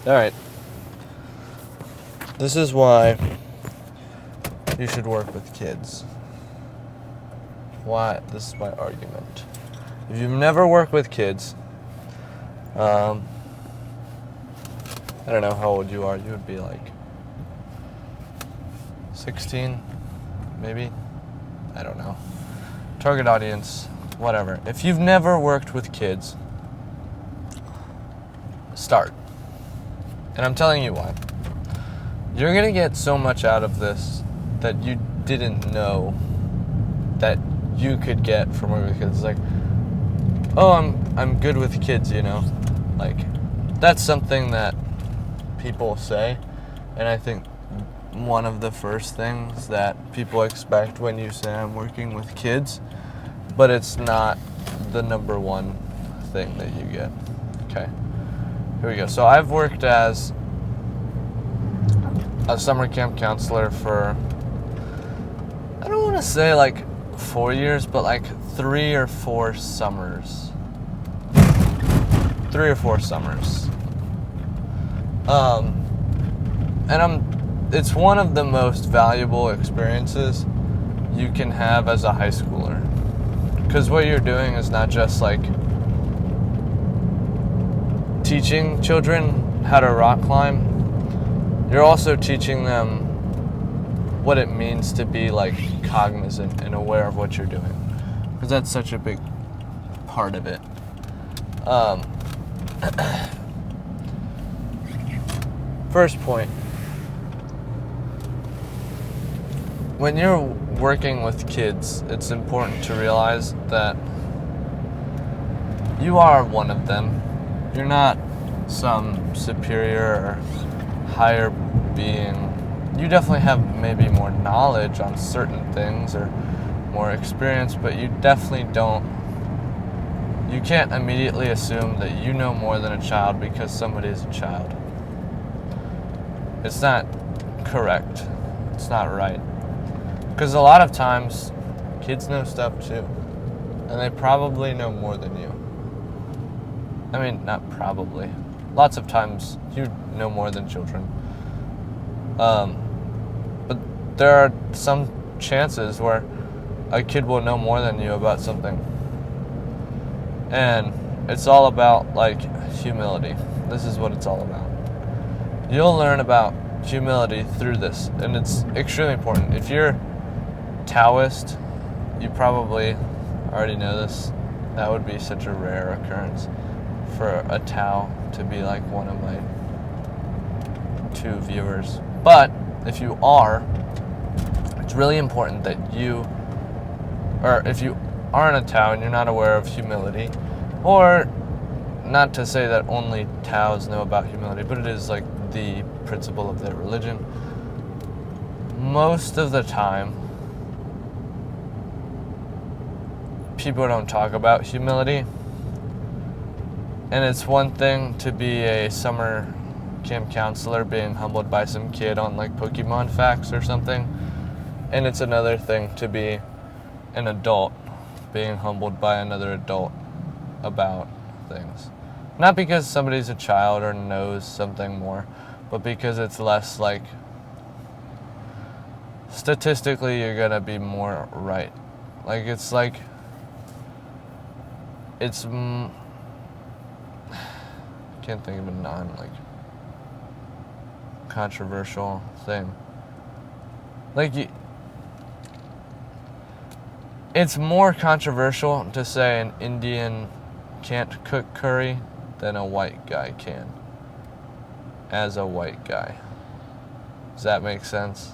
Alright. This is why you should work with kids. Why? This is my argument. If you've never worked with kids, I don't know how old you are. You would be like 16, maybe? I don't know. Target audience, whatever. If you've never worked with kids, start. And I'm telling you why. You're going to get so much out of this that you didn't know that you could get from working with kids. It's like, oh, I'm good with kids, you know? Like, that's something that people say, and I think one of the first things that people expect when you say I'm working with kids, but it's not the number one thing that you get. Okay, here we go. So I've worked as a summer camp counselor for, I don't want to say like 4 years, but like 3 or 4 summers. 3 or 4 summers. And it's one of the most valuable experiences you can have as a high schooler. Because what you're doing is not just like teaching children how to rock climb, you're also teaching them what it means to be like cognizant and aware of what you're doing. Because that's such a big part of it. First point. When you're working with kids, it's important to realize that you are one of them. You're not some superior or higher being. You definitely have maybe more knowledge on certain things or more experience, but you definitely you can't immediately assume that you know more than a child because somebody is a child. It's not correct. It's not right. Because a lot of times, kids know stuff too. And they probably know more than you. I mean, not probably. Lots of times, you know more than children. But there are some chances where a kid will know more than you about something. And it's all about, like, humility. This is what it's all about. You'll learn about humility through this, and it's extremely important. If you're Taoist, you probably already know this. That would be such a rare occurrence for a Tao to be like one of my 2 viewers. But if you are, it's really important that or if you aren't a Tao and you're not aware of humility, or not to say that only Taos know about humility, but it is like the principle of their religion. Most of the time, people don't talk about humility. And it's one thing to be a summer camp counselor being humbled by some kid on like Pokemon facts or something. And it's another thing to be an adult being humbled by another adult about things. Not because somebody's a child or knows something more, but because it's less like, statistically you're gonna be more right. Like it's like, it's, can't think of a non controversial thing. Like it's more controversial to say an Indian can't cook curry than a white guy can. As a white guy. Does that make sense?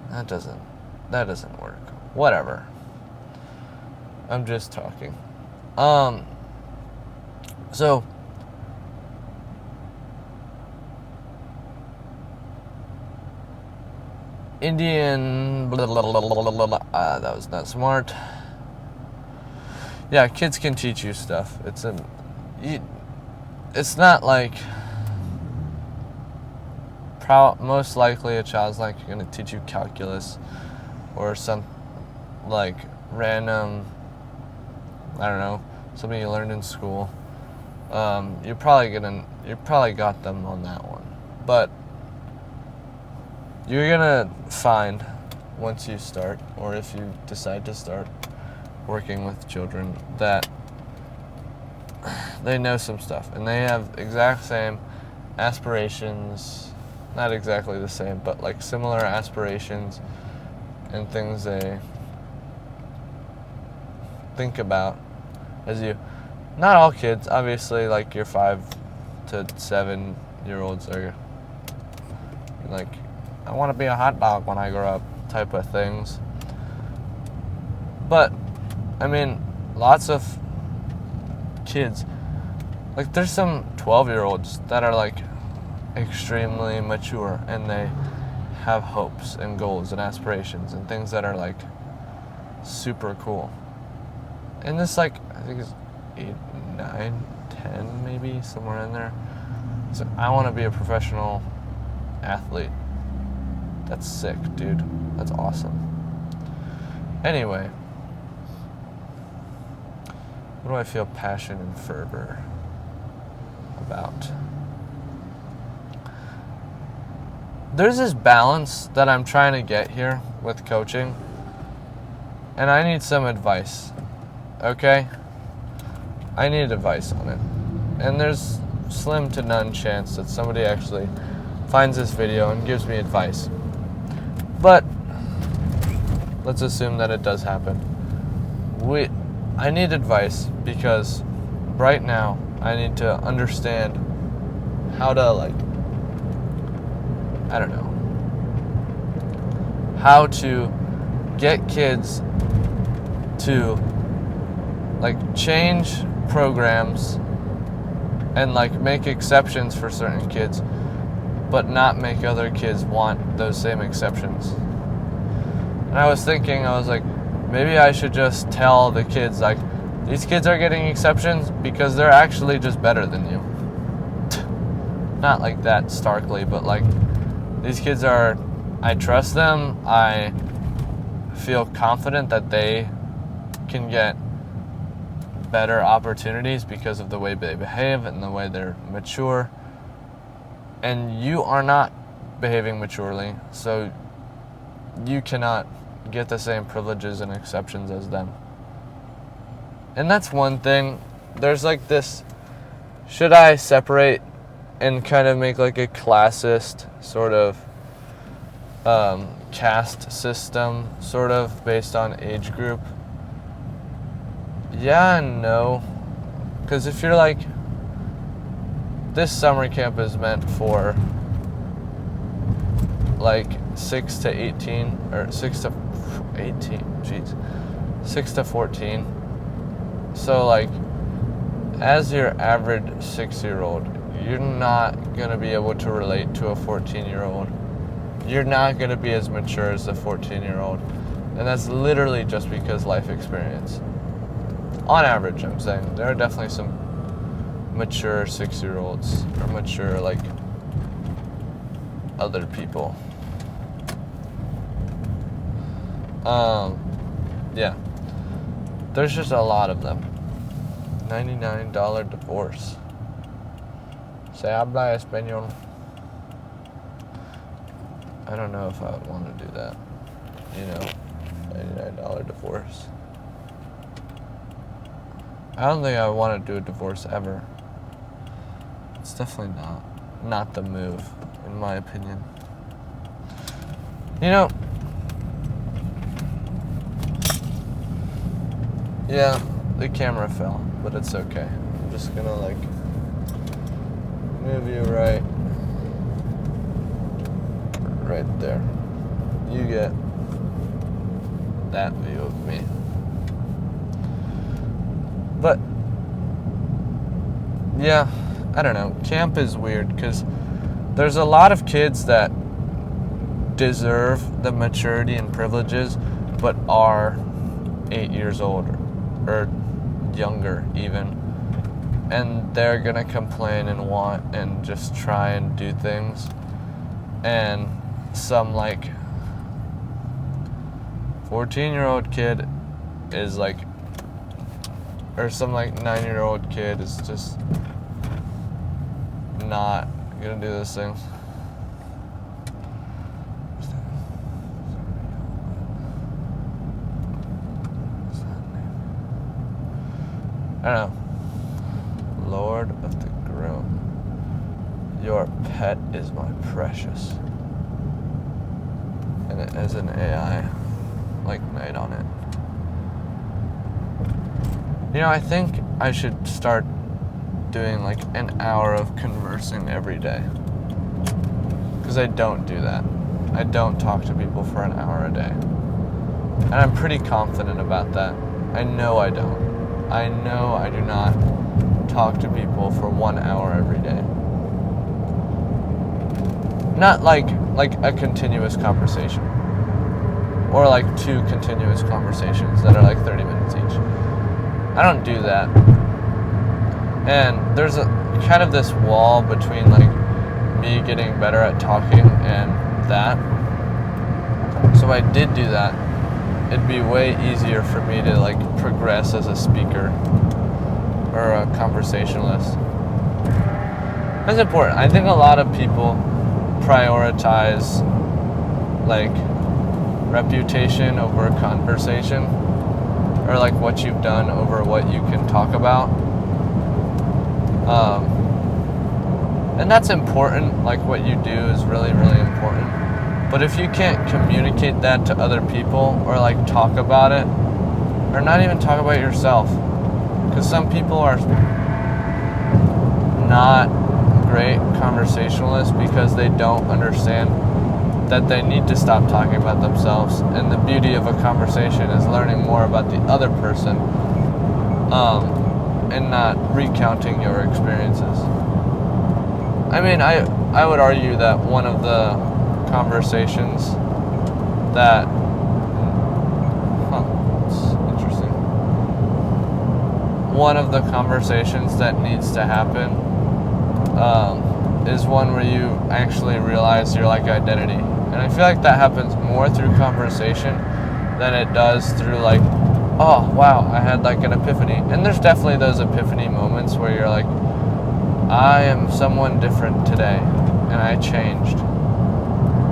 That doesn't work. Whatever. I'm just talking. So Indian blah, blah, blah, blah, blah, blah. That was not smart. Yeah, kids can teach you stuff. It's not like most likely a child's like going to teach you calculus or some like random, I don't know, something you learned in school. You probably got them on that one, but you're gonna find once you start, or if you decide to start working with children, that they know some stuff and they have exact same aspirations, not exactly the same, but like similar aspirations and things they think about as you. Not all kids, obviously, like your 5 to 7 year olds are like, I want to be a hot dog when I grow up type of things. But, I mean, lots of kids, like there's some 12-year-olds that are like extremely mature and they have hopes and goals and aspirations and things that are like super cool. And this, like, I think it's 8, 9, 10 maybe, somewhere in there. So I want to be a professional athlete. That's sick, dude. That's awesome. Anyway, what do I feel passion and fervor about? There's this balance that I'm trying to get here with coaching, and I need some advice, okay? I need advice on it. And there's slim to none chance that somebody actually finds this video and gives me advice. But let's assume that it does happen. I need advice because right now I need to understand how to, like, I don't know, how to get kids to, like, change programs and, like, make exceptions for certain kids, but not make other kids want those same exceptions. And I was thinking, I was like, maybe I should just tell the kids, like, these kids are getting exceptions because they're actually just better than you. Not like that starkly, but like, these kids are, I trust them, I feel confident that they can get better opportunities because of the way they behave and the way they're mature. And you are not behaving maturely, so you cannot get the same privileges and exceptions as them. And that's one thing. There's like this, should I separate and kind of make like a classist sort of caste system, sort of based on age group? Yeah and no. Because if you're like, this summer camp is meant for like 6 to 18, or 6 to 18, jeez, 6 to 14. So like, as your average 6-year-old, you're not going to be able to relate to a 14-year-old. You're not going to be as mature as a 14-year-old. And that's literally just because life experience. On average, I'm saying. There are definitely some mature 6-year-olds, or mature, like, other people. Yeah. There's just a lot of them. $99 divorce. Se habla español. I don't know if I would want to do that. You know, $99 divorce. I don't think I would want to do a divorce ever. It's definitely not the move, in my opinion. You know, yeah, the camera fell, but it's okay. I'm just gonna, like, move you right there. You get that view of me. But yeah, I don't know. Camp is weird because there's a lot of kids that deserve the maturity and privileges, but are 8 years old or younger even, and they're gonna complain and want and just try and do things, and some like 14-year-old kid is like, or some like 9-year-old kid is just not gonna do this thing. I don't know. Lord of the Groom. Your pet is my precious. And it has an AI, like, made on it. You know, I think I should start doing like an hour of conversing every day. Because I don't do that. I don't talk to people for an hour a day. And I'm pretty confident about that. I know I don't. I know I do not talk to people for 1 hour every day. Not like a continuous conversation. Or like 2 continuous conversations that are like 30 minutes each. I don't do that. And there's a kind of this wall between like me getting better at talking and that. So if I did do that, it'd be way easier for me to like progress as a speaker or a conversationalist. That's important. I think a lot of people prioritize like reputation over conversation, or like what you've done over what you can talk about. And that's important. Like what you do is really, really important. But if you can't communicate that to other people, or like talk about it, or not even talk about yourself, because some people are not great conversationalists because they don't understand that they need to stop talking about themselves, and the beauty of a conversation is learning more about the other person, and not recounting your experiences. I mean, I would argue that one of the conversations that it's interesting. One of the conversations that needs to happen is one where you actually realize your like identity. And I feel like that happens more through conversation than it does through like, oh wow, I had like an epiphany. And there's definitely those epiphany moments where you're like, I am someone different today and I changed.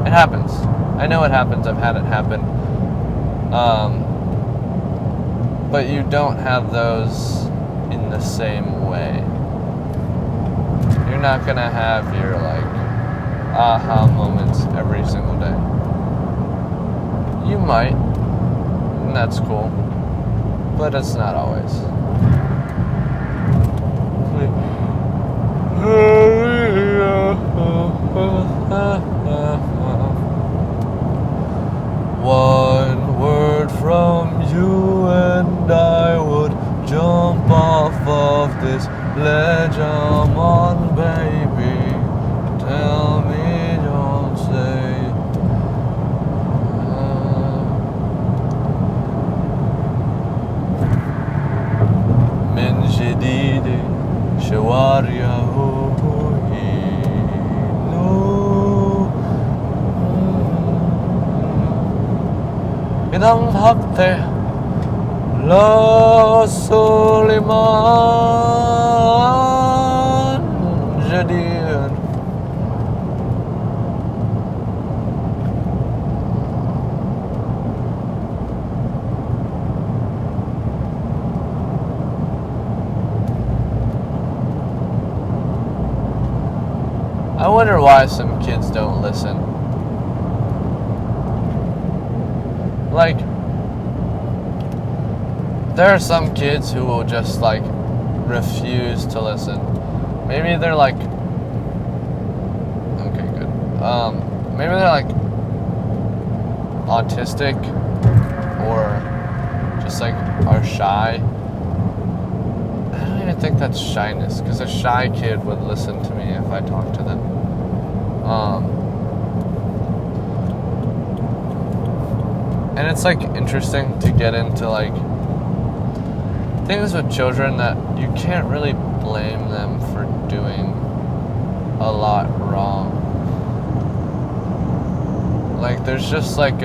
It happens. I know it happens. I've had it happen. But you don't have those in the same way. You're not gonna have your like aha moments every single day. You might, and that's cool, but it's not always. One word from you and I would jump off of this ledge I'm on, baby. Tell me, don't say. من جديد شوارعه إذا انهضت لا سليمان جديد. I wonder why some kids don't listen. Like, there are some kids who will just like refuse to listen. Maybe they're like, okay, good. Maybe they're like autistic or just like are shy. I don't even think that's shyness, because a shy kid would listen to me if I talked to them. And it's like interesting to get into like things with children that you can't really blame them for doing a lot wrong. Like there's just like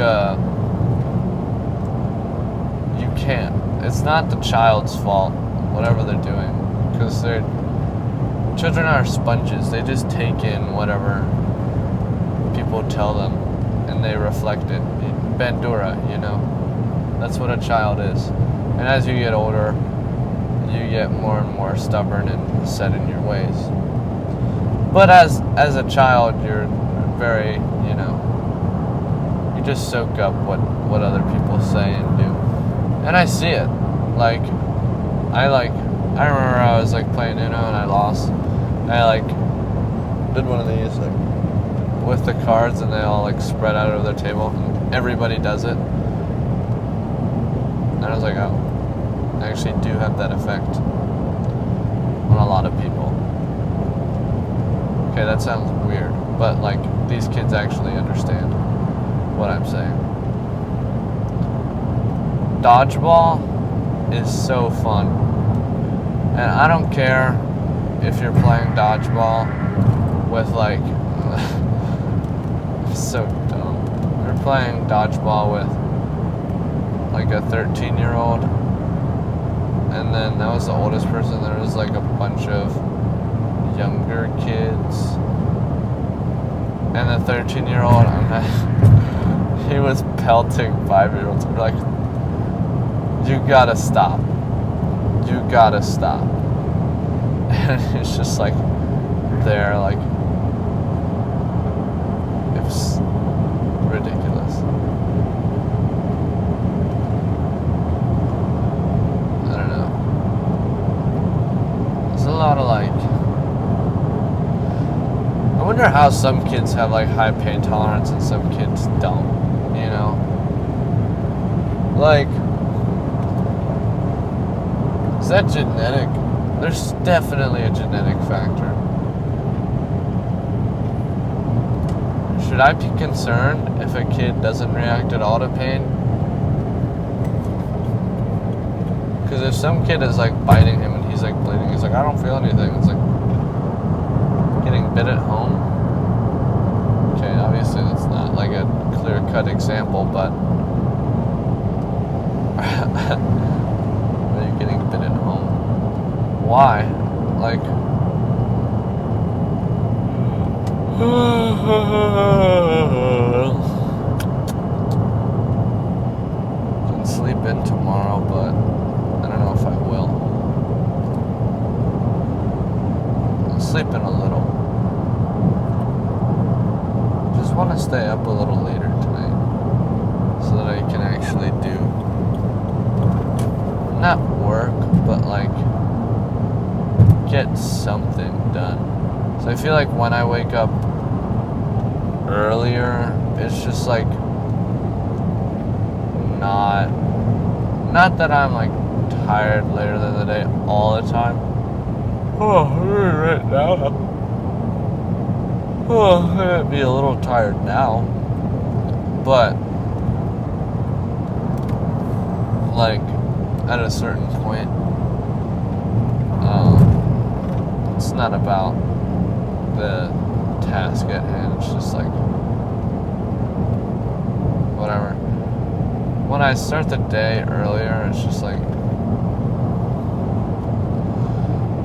you can't. It's not the child's fault, whatever they're doing, because they're children are sponges. They just take in whatever people tell them, and they reflect it. Bandura, you know. That's what a child is. And as you get older, you get more and more stubborn and set in your ways. But as a child, you're very, you know, you just soak up what other people say and do. And I see it. Like, I remember I was like playing Uno and I lost. I like did one of these like with the cards, and they all like spread out over the table, and everybody does it. And I was like, oh, I actually do have that effect on a lot of people. Okay, that sounds weird, but like these kids actually understand what I'm saying. Dodgeball is so fun, and I don't care if you're playing dodgeball with like so dumb. You're playing dodgeball with like a 13-year-old, and then that was the oldest person. There was like a bunch of younger kids, and the 13-year-old, he was pelting 5-year-olds. We're like, you gotta stop. You gotta stop. And it's just like, they're like, it's ridiculous. I don't know. There's a lot of like, I wonder how some kids have like high pain tolerance and some kids don't, you know? Like, is that genetic? There's definitely a genetic factor. Should I be concerned if a kid doesn't react at all to pain? Because if some kid is like biting him and he's like bleeding, he's like, I don't feel anything. It's like getting bit at home. Okay, obviously that's not like a clear-cut example, but are you getting bit at home? Why? Like, can sleep in tomorrow, but I don't know if I will. I'll sleep in a little. Just want to stay up a little later tonight so that I can actually do, not work, but like get something done. So I feel like when I wake up earlier, it's just like not that I'm like tired later in the day all the time. Oh, right now. Oh, I'd be a little tired now, but like at a certain point, it's not about the task at hand. It's just like whatever. When I start the day earlier, it's just like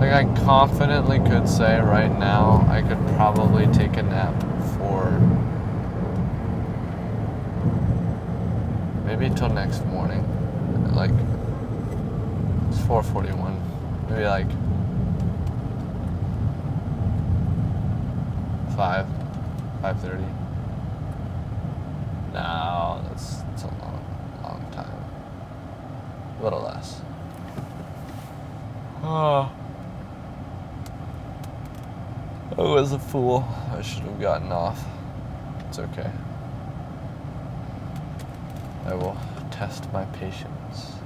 I confidently could say right now I could probably take a nap for maybe till next morning. Like, it's 4:41. Maybe like 5:30. No, that's a long time. A little less. Oh. I was a fool. I should have gotten off. It's okay. I will test my patience.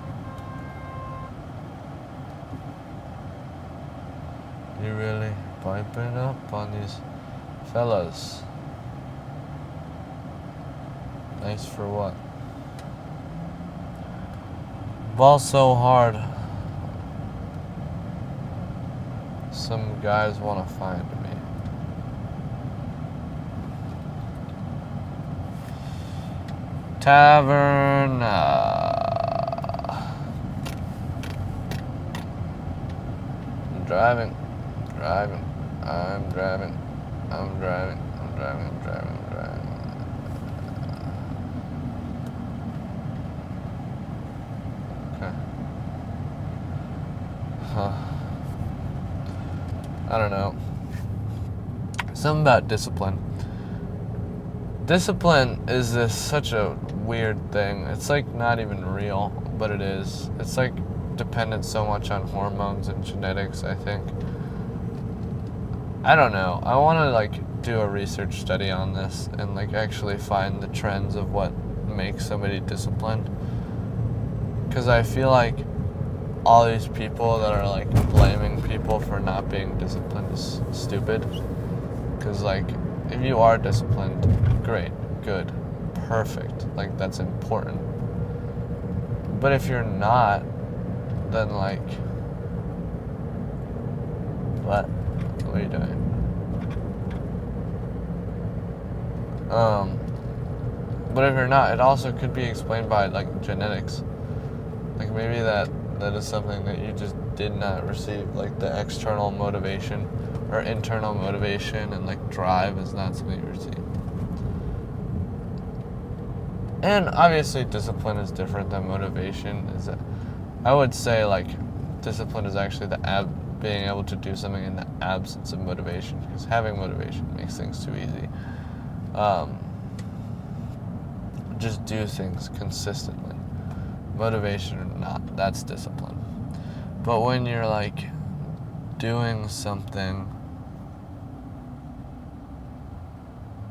You really piping up on these fellas? Nice for what? Ball so hard. Some guys want to find me. Tavern. I'm driving. I'm driving. Okay. Huh. I don't know. Something about discipline. Discipline is such a weird thing. It's like not even real, but it is. It's like dependent so much on hormones and genetics, I think. I don't know. I want to like do a research study on this and like actually find the trends of what makes somebody disciplined. Because I feel like all these people that are like blaming people for not being disciplined is stupid. Because like if you are disciplined, great, good, perfect, like that's important. But if you're not, then like what are you doing? But if you're not, it also could be explained by like genetics. Like maybe that is something that you just did not receive, like the external motivation or internal motivation and like drive is not something you receive. And obviously discipline is different than motivation. I would say like discipline is actually being able to do something in the absence of motivation, because having motivation makes things too easy. Just do things consistently. Motivation or not, that's discipline. But when you're like doing something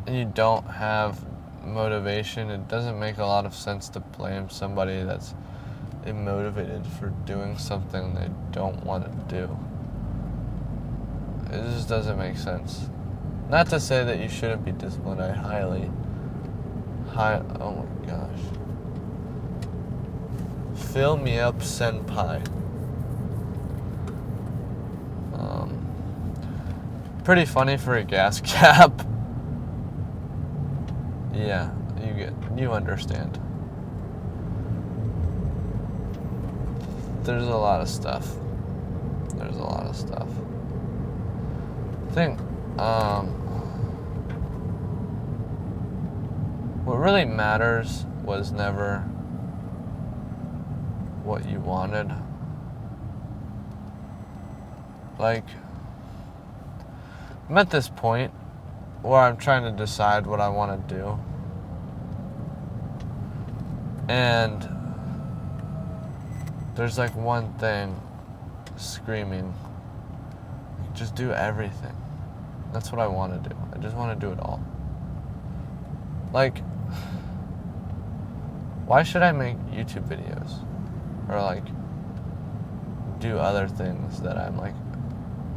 and you don't have motivation, it doesn't make a lot of sense to blame somebody that's immotivated for doing something they don't want to do. It just doesn't make sense. Not to say that you shouldn't be disciplined. Oh my gosh. Fill me up, senpai. Pretty funny for a gas cap. Yeah, you understand. There's a lot of stuff. I think, what really matters was never what you wanted. Like, I'm at this point where I'm trying to decide what I want to do. And there's like one thing screaming, just do everything. That's what I want to do. I just want to do it all. Like, why should I make YouTube videos? Or like, do other things that I'm like,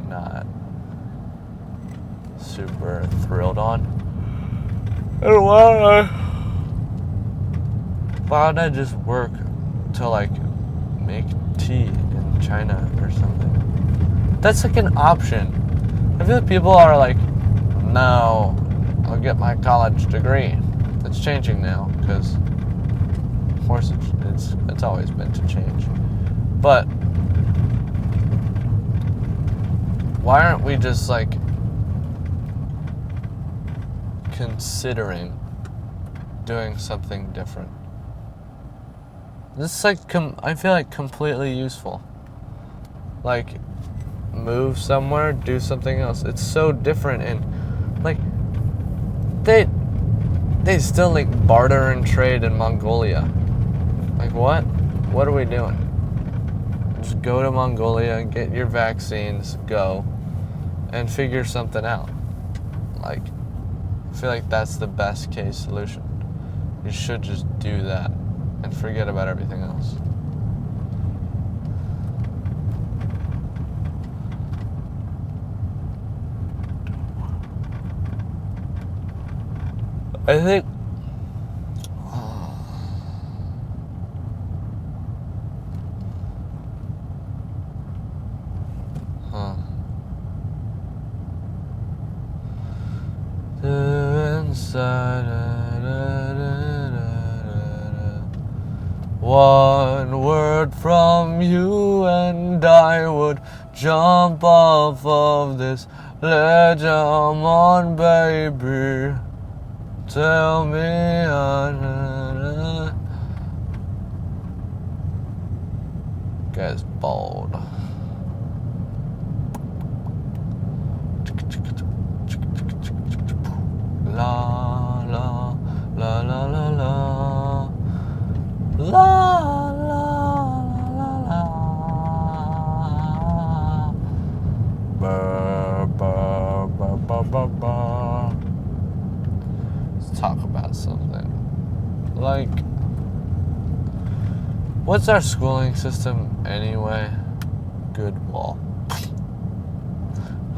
not super thrilled on? And why don't I just work to like make tea in China or something? That's like an option. I feel like people are like, no, I'll get my college degree. It's changing now, because of course it's always been to change. But why aren't we just like considering doing something different? This is like I feel like completely useful. Like, move somewhere, do something else. It's so different, and like they still like barter and trade in Mongolia. Like what? What are we doing? Just go to Mongolia, get your vaccines, go, and figure something out. Like, I feel like that's the best case solution. You should just do that and forget about everything else. I think one word from you and I would jump off of this Let them on, baby. Tell me guy's bald. La la la la la la la la la burr, burr, burr, burr, burr, burr. Let's talk about something. Like, what's our schooling system anyway? Good wall.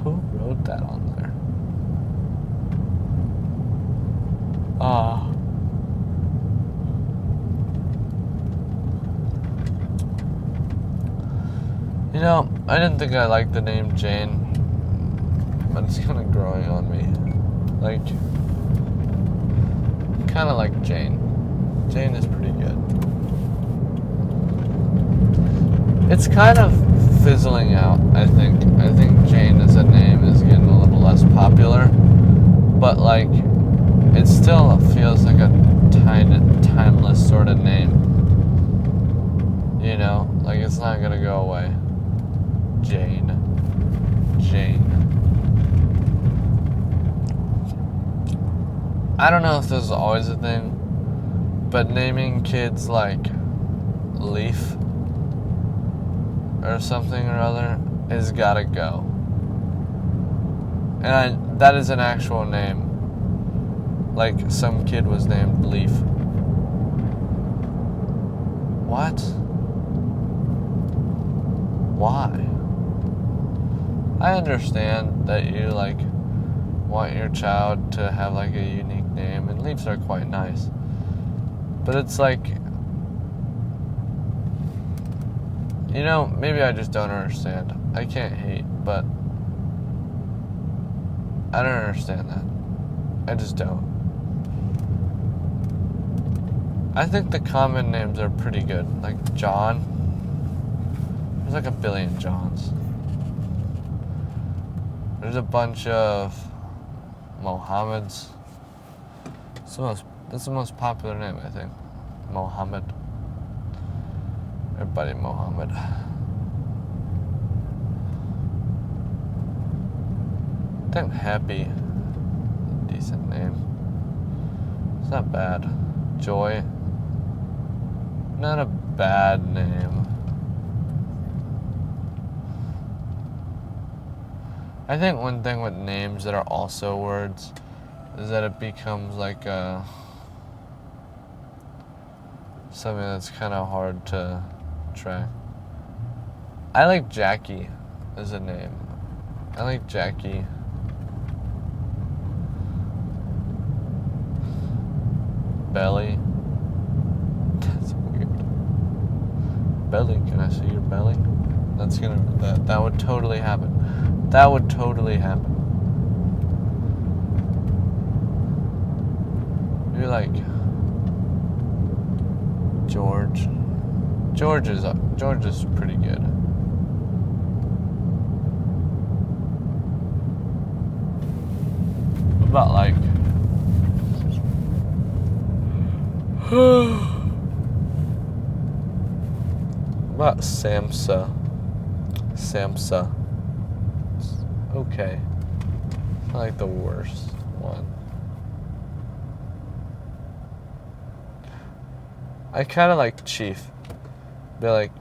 Who wrote that on there? You know, I didn't think I liked the name Jane, but it's kind of growing on me. Like, kind of like Jane. Jane is pretty good. It's kind of fizzling out, I think. I think Jane as a name is getting a little less popular, but like, it still feels like a timeless sort of name. You know, like it's not gonna go away. Jane. I don't know if this is always a thing, but naming kids like Leaf or something or other has gotta go. And that is an actual name. Like some kid was named Leaf. What? Why? I understand that you like want your child to have like a unique name, and Leafs are quite nice. But it's like, you know, maybe I just don't understand. I can't hate, but I don't understand that. I just don't. I think the common names are pretty good. Like John. There's like a billion Johns. There's a bunch of Mohammeds. That's the most popular name, I think. Mohammed. Everybody Mohammed. I think Happy. Decent name. It's not bad. Joy. Not a bad name. I think one thing with names that are also words is that it becomes like something that's kind of hard to track. I like Jackie as a name. I like Jackie. Belly. That's weird. Belly, can I see your belly? That would totally happen. That would totally happen. You're like George. George is pretty good. What about like about Samsa? Okay. I like the worst one. I kind of like Chief. Be like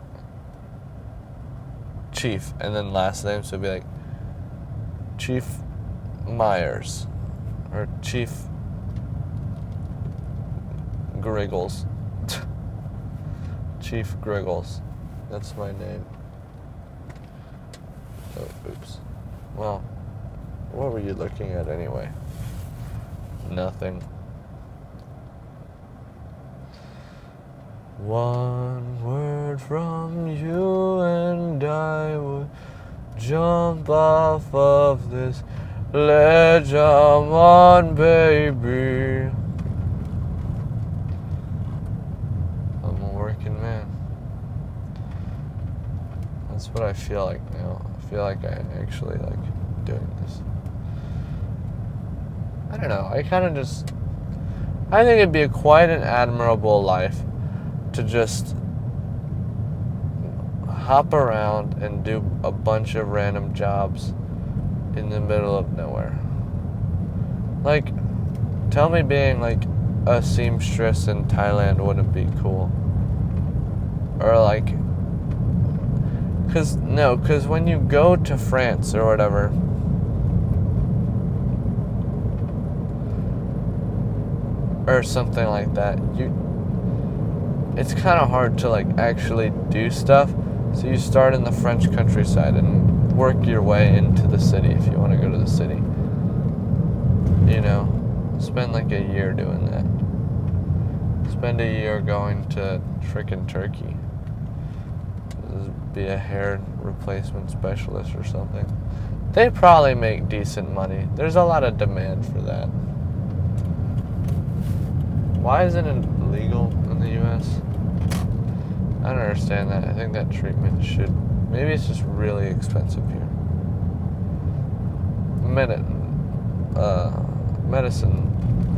Chief, and then last name, so it'd be like Chief Myers or Chief Griggles. Chief Griggles. That's my name. Oh, oops. Well, what were you looking at anyway? Nothing. One word from you and I would jump off of this ledge I'm on, baby. I'm a working man. That's what I feel like now. I feel like I actually like doing this. I don't know. I think it'd be quite an admirable life to just hop around and do a bunch of random jobs in the middle of nowhere. Like, tell me being like a seamstress in Thailand wouldn't be cool. Or like, cause when you go to France or whatever, or something like that, it's kind of hard to like actually do stuff. So you start in the French countryside and work your way into the city if you want to go to the city. You know, spend like a year doing that. Spend a year going to frickin' Turkey. Be a hair replacement specialist or something. They probably make decent money. There's a lot of demand for that. Why isn't it legal in the U.S.? I don't understand that. I think that treatment should... Maybe it's just really expensive here. Medicine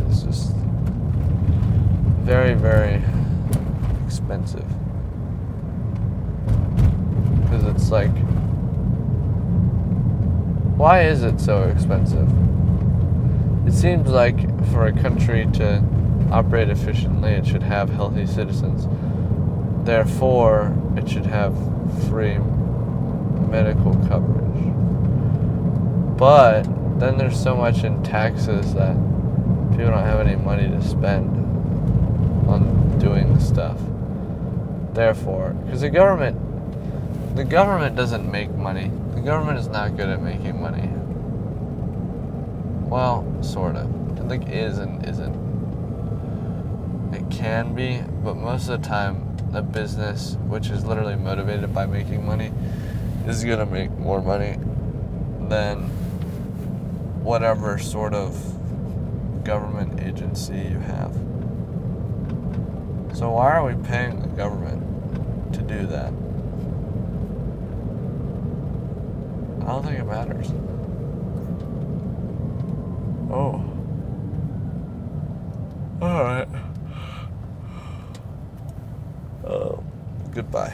is just very, very expensive. Because it's like... Why is it so expensive? It seems like for a country to operate efficiently, it should have healthy citizens. Therefore, it should have free medical coverage. But then there's so much in taxes that people don't have any money to spend on doing stuff. Therefore, because the government doesn't make money. The government is not good at making money. Well, sort of. It like is and isn't. It can be, but most of the time, the business, which is literally motivated by making money, is gonna make more money than whatever sort of government agency you have. So why are we paying the government to do that? I don't think it matters. Oh. Alright. Goodbye.